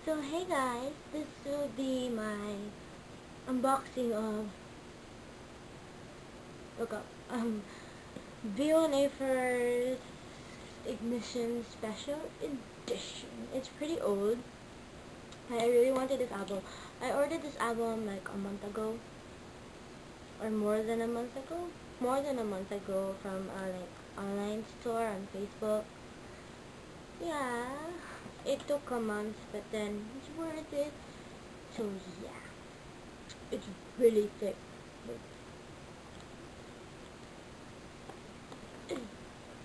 So hey guys, this will be my unboxing of B1A4 Ignition Special Edition. It's pretty old. I really wanted this album. I ordered this album like a month ago, or more than a month ago. More than a month ago from a online store on Facebook. Yeah, it took a month, but then it's worth it. So yeah, it's really thick.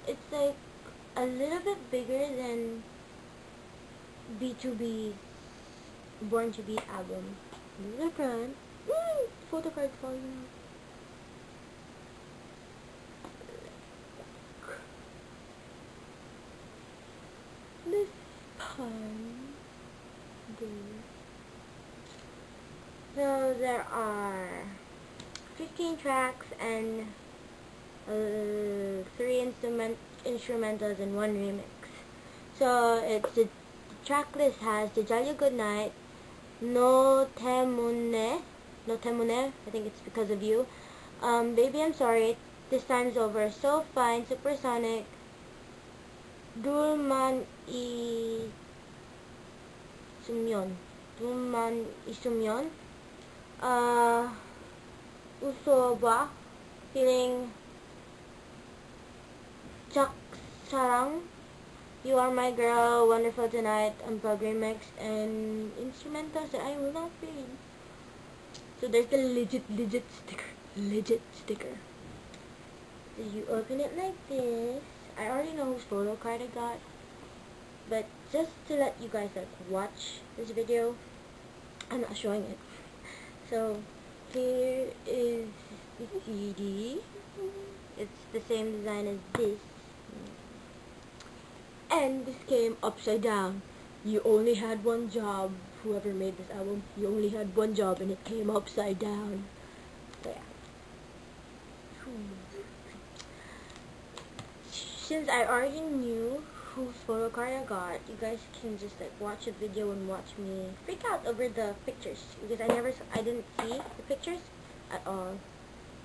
It's like a little bit bigger than B2B's Born to Beat album. This is the front. Photo card falling out. This part. So there are 15 tracks and 3 instrumentals and 1 remix. So it's the track list has JAJAAAAANNNG Good Night, No Temune, I think it's because of you, Baby I'm Sorry, This Time's Over, So Fine, Supersonic, Dulman Isumyon, Usoba, Feeling Chak Sarang, You Are My Girl, Wonderful Tonight, Unplugged Remix, and instrumentals that I will not read. So there's the legit sticker. So you open it like this. I already know whose photo card I got, but just to let you guys watch this video, I'm not showing it. So here is the CD. It's the same design as this. And this came upside down. You only had one job. Whoever made this album, you only had one job and it came upside down. So yeah. Since I already knew whose photo card I got, you guys can just watch a video and watch me freak out over the pictures, because I didn't see the pictures at all.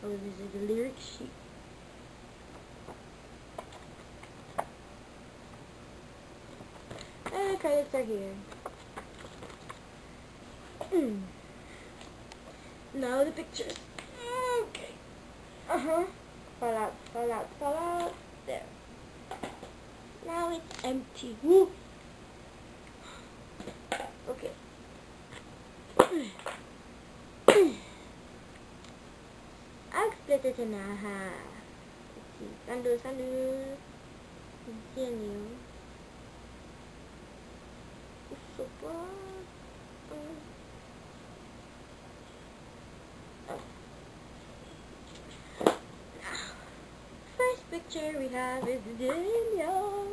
Oh, this is the lyric sheet. And the credits are here. Now the pictures. Okay. Fall out. There. Now it's empty. Woo! Okay. I'll split it in half. Let's see. Sandu. Continue. First picture we have is Jin Young.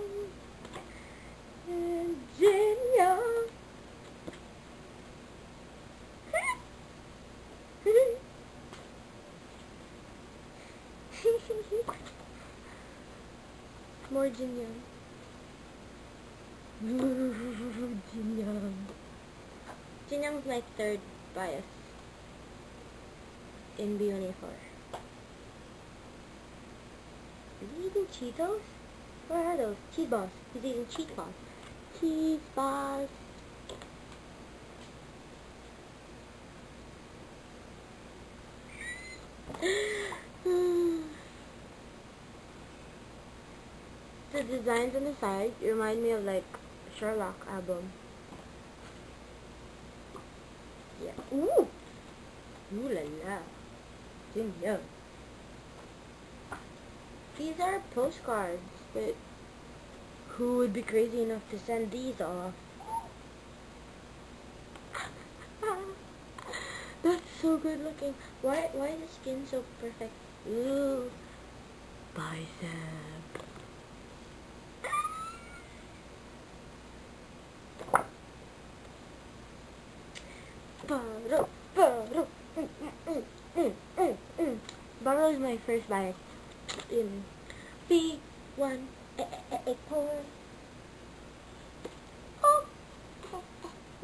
More Jin Young. Jin Young's my third bias in B1A4. Is he eating Cheetos? What are those? Cheese balls. He's eating cheese balls. Cheese balls. The designs on the side remind me of like Sherlock album. Yeah. Ooh! Ooh la la. Jin Young. These are postcards, but who would be crazy enough to send these off? That's so good looking. Why is the skin so perfect? Ooh. Bicep. Baro is my first bias in B1A4.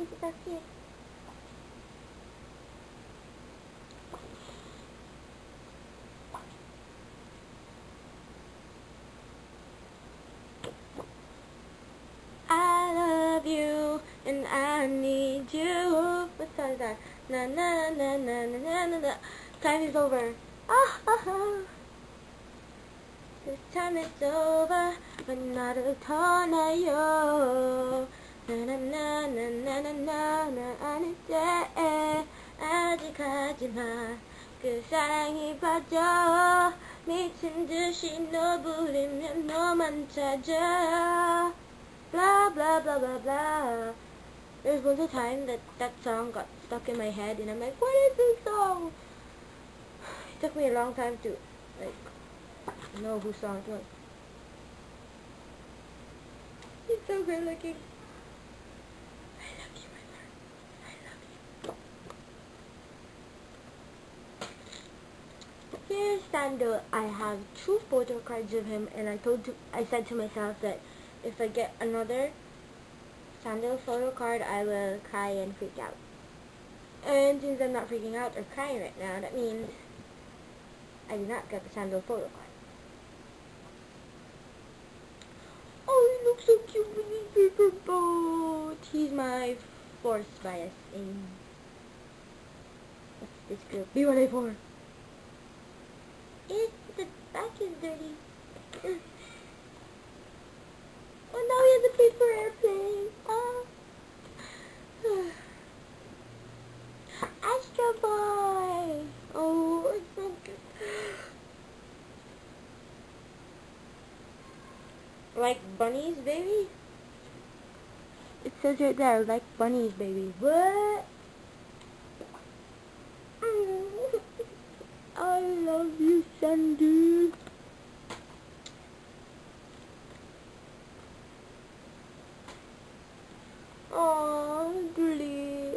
This is so cute. I love you and I need you. What song is that? Na na na na na na na na. Time is over. Ah ha ha. This time is over, but not returnayo. Na na na na na na na na 아닌데 아직까지만 그 사랑이 빠져 미친 듯이 너 부르면 너만 찾아. Blah blah blah blah blah. There was a time that song got stuck in my head, and I'm like, what is this song? It took me a long time to know whose song it was. It's so good looking. I love you, my lord. I love you. Here's Sando. I have 2 photo cards of him, and I said to myself that if I get another Sando photo card, I will cry and freak out. And since I'm not freaking out or crying right now, that means I did not get the Sando photo card. Oh, he looks so cute with his paper boat. He's my 4th bias in this group. B1A4. The back is dirty. Oh, now he has a paper airplane. Astro Boy. Oh, it's so good. Like bunnies, baby? It says right there, like bunnies, baby. What? I love you, Sandy. Oh, Julie.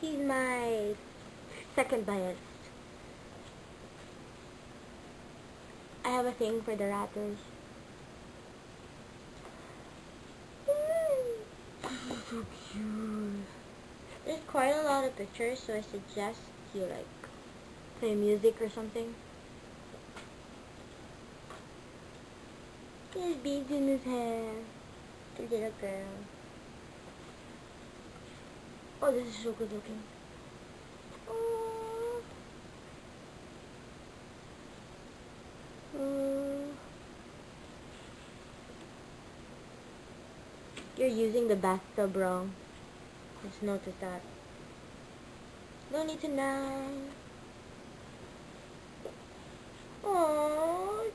He's my 2nd bias. I have a thing for the Raptors. So cute. There's quite a lot of pictures, so I suggest you play music or something. There's beads in his hair. The little girl. Oh, this is so good looking. Oh. You're using the bathtub wrong. Just notice that. No need to know. Oh.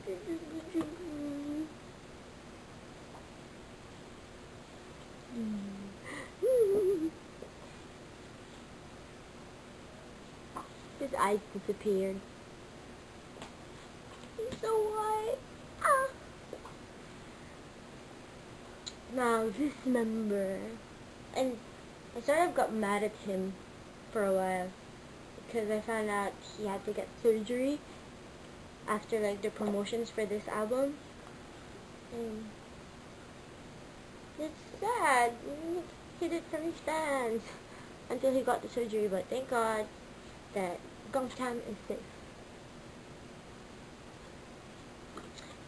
His eyes disappeared. He's so white. Ah. Now this member, and I sort of got mad at him for a while because I found out he had to get surgery after the promotions for this album, and it's sad. He hid it from his fans until he got the surgery, but thank God that Gongcham is safe.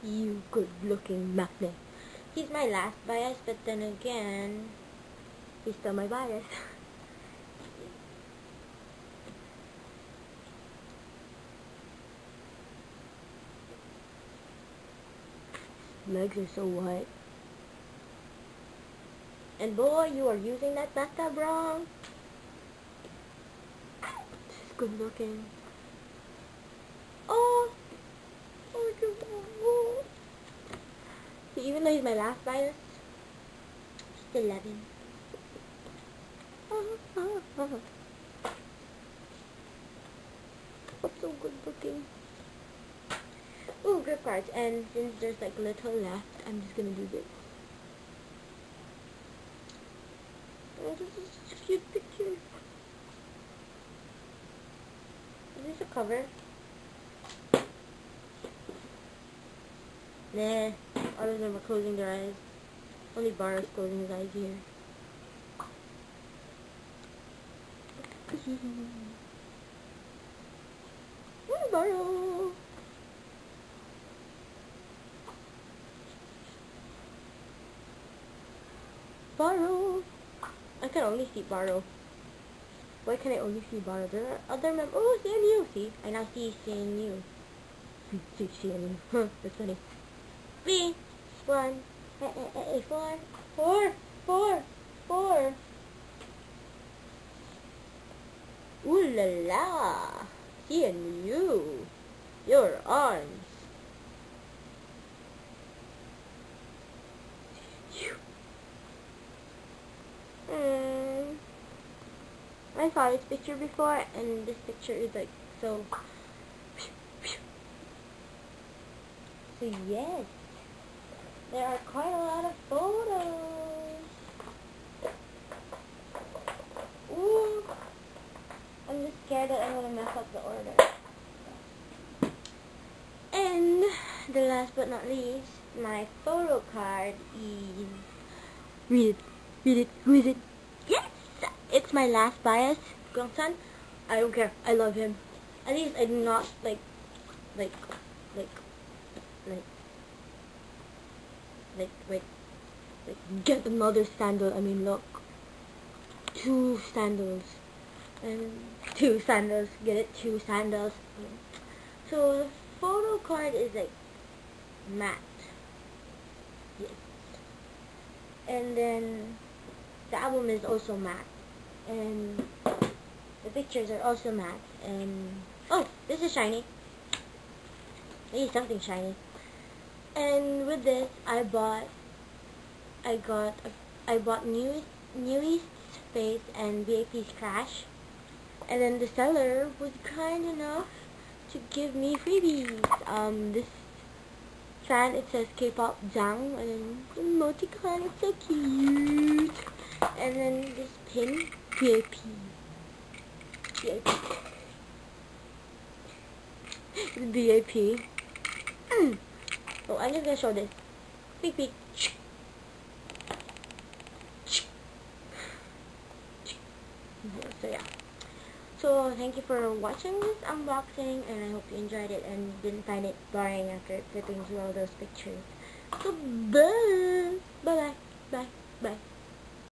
You good-looking magnet. He's my last bias, but then again, he's still my bias. Legs are so white. And boy, you are using that bathtub wrong. This is good looking. Oh! Oh, oh. Even though he's my last bias, still love him. It's so good looking. Ooh, grip cards. And since there's little left, I'm just gonna do this. Oh, this is such a cute picture. Is this a cover? Nah, all of them are closing their eyes. Only Barrow's closing his eyes here. Barrow! Barrow! I can only see Barrow. Why can I only see Barrow? There are other members. Oh, CNU! See? I now see CNU. See CNU. Huh, that's funny. B1A4 4 Ooh la la! CNU! Your arms! I saw this picture before, and this picture is like so. So yes, there are quite a lot of photos. Ooh, I'm just scared that I'm gonna mess up the order. And the last but not least, my photo card is. Read it. Read it. Who is it? Yes! It's my last bias, Gyeongsan. I don't care. I love him. At least I do not like get another sandal. I mean, look, 2 sandals and 2 sandals. Get it? 2 sandals. So the photo card is like matte. Yes. And then the album is also matte. And the pictures are also matte. And oh, this is shiny. I need something shiny. And with this, I bought Newest Space and VAP's Crash. And then the seller was kind enough to give me freebies. This fan, it says K-pop Jang, and then the emoticon, it's so cute. And then this pin, VIP. VIP. Oh, I'm just gonna show this. Peek peek. So yeah. So thank you for watching this unboxing, and I hope you enjoyed it and didn't find it boring after flipping through all those pictures. So bye. Bye bye. Bye. Bye.